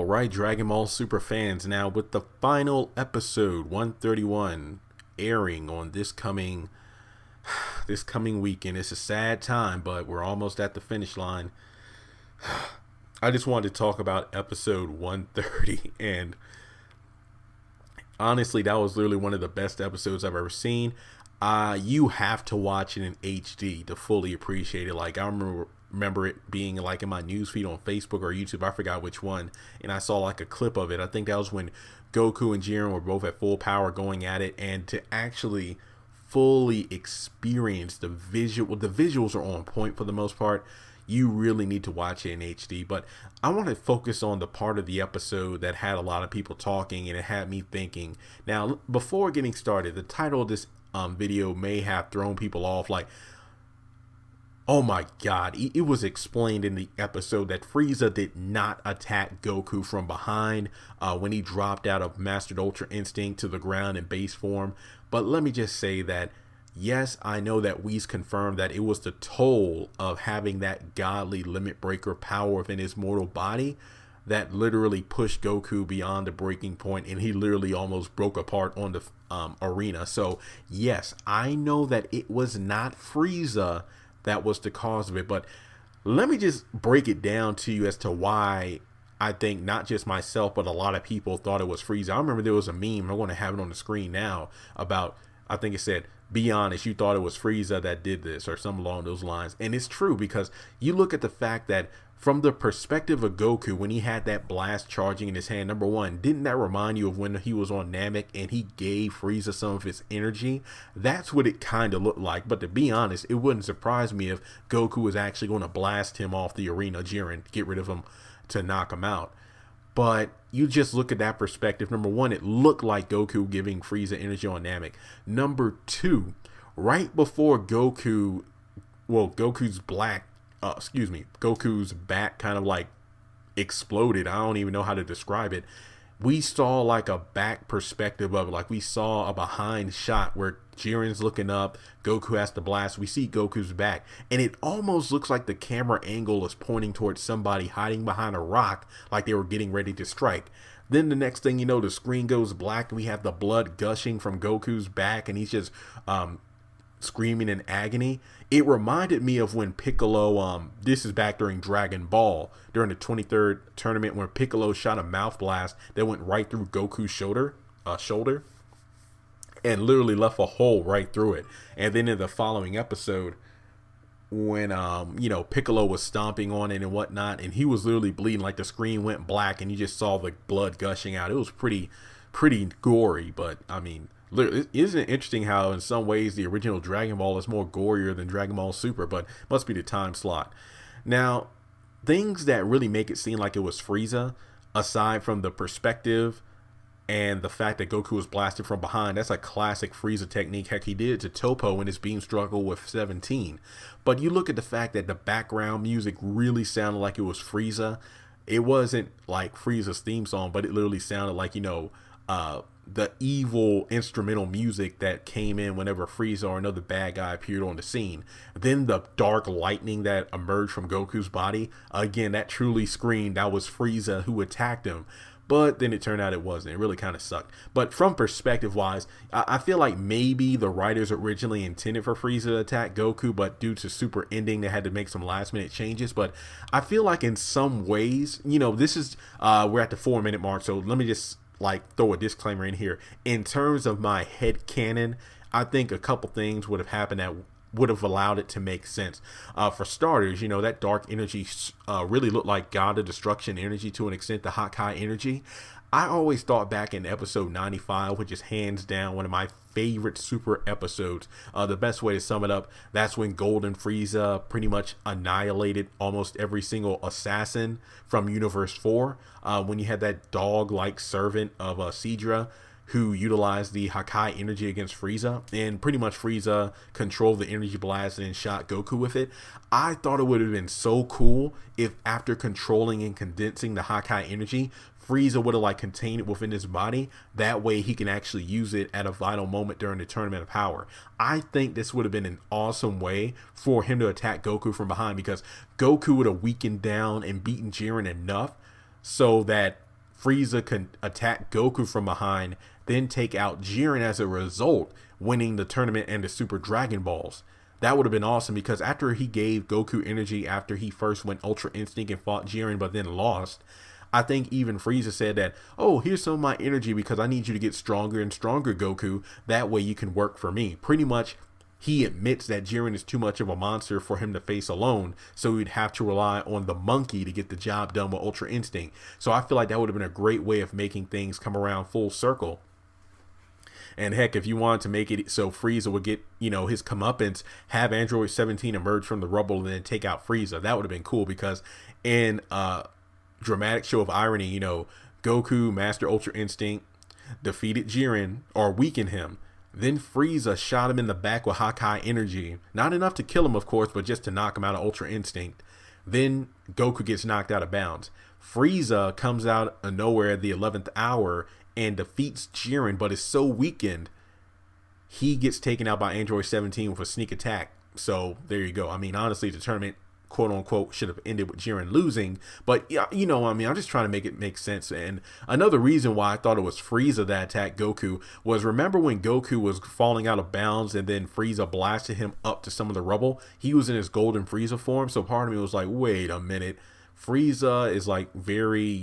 All right, Dragon Ball Super fans, now with the final episode 131 airing on this coming weekend. It's a sad time, but we're almost at the finish line. I just wanted to talk about episode 130, and honestly, that was literally one of the best episodes I've ever seen. You have to watch it in HD to fully appreciate it. Like, I remember it being like in my newsfeed on Facebook or YouTube. I forgot which one, and I saw like a clip of it. I think that was when Goku and Jiren were both at full power going at it, and to actually fully experience the visuals are on point for the most part. You really need to watch it in HD. But I want to focus on the part of the episode that had a lot of people talking, and it had me thinking. Now, before getting started, the title of this video may have thrown people off. Like, oh my god, it was explained in the episode that Frieza did not attack Goku from behind when he dropped out of Mastered Ultra Instinct to the ground in base form. But let me just say that, yes, I know that Whis confirmed that it was the toll of having that godly limit breaker power within his mortal body that literally pushed Goku beyond the breaking point, and he literally almost broke apart on the arena. So yes, I know that it was not Frieza that was the cause of it, but let me just break it down to you as to why I think not just myself, but a lot of people thought it was Frieza. I remember there was a meme, I'm going to have it on the screen now, about, I think it said, be honest, you thought it was Frieza that did this, or something along those lines. And it's true, because you look at the fact that from the perspective of Goku, when he had that blast charging in his hand, number one, didn't that remind you of when he was on Namek and he gave Frieza some of his energy? That's what it kind of looked like. But to be honest, it wouldn't surprise me if Goku was actually going to blast him off the arena, Jiren, get rid of him to knock him out. But you just look at that perspective. Number one, it looked like Goku giving Frieza energy on Namek. Number two, right before Goku's back kind of like exploded. I don't even know how to describe it. We saw like a back perspective of it. Like, we saw a behind shot where Jiren's looking up, Goku has to blast. We see Goku's back, and it almost looks like the camera angle is pointing towards somebody hiding behind a rock, like they were getting ready to strike. Then the next thing you know, the screen goes black and we have the blood gushing from Goku's back, and he's just screaming in agony. It reminded me of when Piccolo, this is back during Dragon Ball, during the 23rd tournament, when Piccolo shot a mouth blast that went right through Goku's shoulder, and literally left a hole right through it. And then in the following episode, when Piccolo was stomping on it and whatnot, and he was literally bleeding, like the screen went black and you just saw the blood gushing out. It was pretty gory. But I mean, isn't it interesting how in some ways the original Dragon Ball is more gorier than Dragon Ball Super? But must be the time slot. Now, things that really make it seem like it was Frieza, aside from the perspective and the fact that Goku was blasted from behind, that's a classic Frieza technique. Heck, he did it to Toppo in his beam struggle with 17. But you look at the fact that the background music really sounded like it was Frieza. It wasn't like Frieza's theme song, but it literally sounded like, the evil instrumental music that came in whenever Frieza or another bad guy appeared on the scene. Then the dark lightning that emerged from Goku's body, again, that truly screamed that was Frieza who attacked him. But then it turned out it wasn't. It really kind of sucked. But from perspective wise, I feel like maybe the writers originally intended for Frieza to attack Goku, but due to Super ending, they had to make some last minute changes. But I feel like in some ways, this is, we're at the 4-minute mark. So let me just throw a disclaimer in here. In terms of my head canon, I think a couple things would have happened that would have allowed it to make sense. For starters, that dark energy really looked like God of Destruction energy to an extent, the Hawkeye Energy. I always thought back in episode 95, which is hands down one of my favorite Super episodes. The best way to sum it up, that's when Golden Frieza pretty much annihilated almost every single assassin from Universe 4. When you had that dog-like servant of Sidra, who utilized the Hawkeye energy against Frieza, and pretty much Frieza controlled the energy blast and shot Goku with it. I thought it would have been so cool if after controlling and condensing the Hawkeye energy, Frieza would have contained it within his body. That way he can actually use it at a vital moment during the Tournament of Power. I think this would have been an awesome way for him to attack Goku from behind, because Goku would have weakened down and beaten Jiren enough so that Frieza can attack Goku from behind, then take out Jiren as a result, winning the tournament and the Super Dragon Balls. That would have been awesome, because after he gave Goku energy after he first went Ultra Instinct and fought Jiren but then lost, I think even Frieza said that, oh, here's some of my energy because I need you to get stronger and stronger, Goku. That way you can work for me. Pretty much, he admits that Jiren is too much of a monster for him to face alone, so he'd have to rely on the monkey to get the job done with Ultra Instinct. So I feel like that would have been a great way of making things come around full circle. And heck, if you wanted to make it so Frieza would get, his comeuppance, have Android 17 emerge from the rubble and then take out Frieza, that would have been cool, because in dramatic show of irony, Goku, Master Ultra Instinct, defeated Jiren, or weakened him. Then Frieza shot him in the back with Hawkeye Energy. Not enough to kill him, of course, but just to knock him out of Ultra Instinct. Then Goku gets knocked out of bounds. Frieza comes out of nowhere at the 11th hour and defeats Jiren, but is so weakened, he gets taken out by Android 17 with a sneak attack. So there you go. I mean, honestly, the tournament, quote unquote, should have ended with Jiren losing, but I'm just trying to make it make sense. And another reason why I thought it was Frieza that attacked Goku was, remember when Goku was falling out of bounds and then Frieza blasted him up to some of the rubble? He was in his golden Frieza form, so part of me was like, wait a minute, Frieza is like very,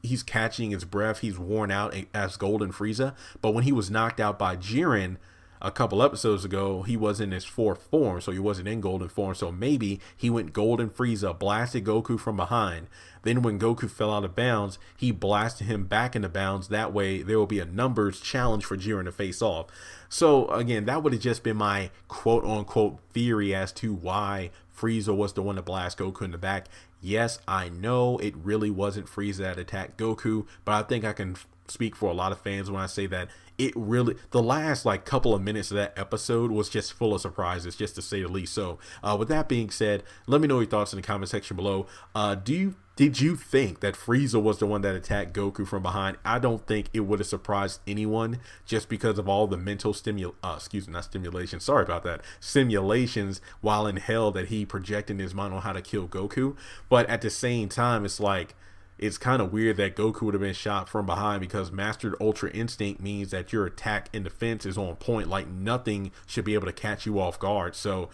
he's catching his breath, he's worn out as golden Frieza, but when he was knocked out by Jiren a couple episodes ago, he was in his fourth form, so he wasn't in golden form. So maybe he went golden Frieza, blasted Goku from behind. Then when Goku fell out of bounds, he blasted him back into bounds. That way there will be a numbers challenge for Jiren to face off. So again, that would have just been my quote unquote theory as to why Frieza was the one to blast Goku in the back. Yes, I know it really wasn't Frieza that attacked Goku, but I think I can speak for a lot of fans when I say that it really, the last couple of minutes of that episode was just full of surprises, just to say the least. So with that being said, let me know your thoughts in the comment section below. Did you think that Frieza was the one that attacked Goku from behind? I don't think it would have surprised anyone, just because of all the mental simulations while in hell that he projected in his mind on how to kill Goku. But at the same time, it's kind of weird that Goku would have been shot from behind, because Mastered Ultra Instinct means that your attack and defense is on point. Like, nothing should be able to catch you off guard. So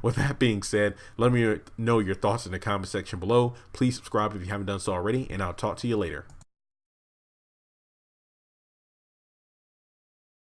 with that being said, let me know your thoughts in the comment section below. Please subscribe if you haven't done so already, and I'll talk to you later.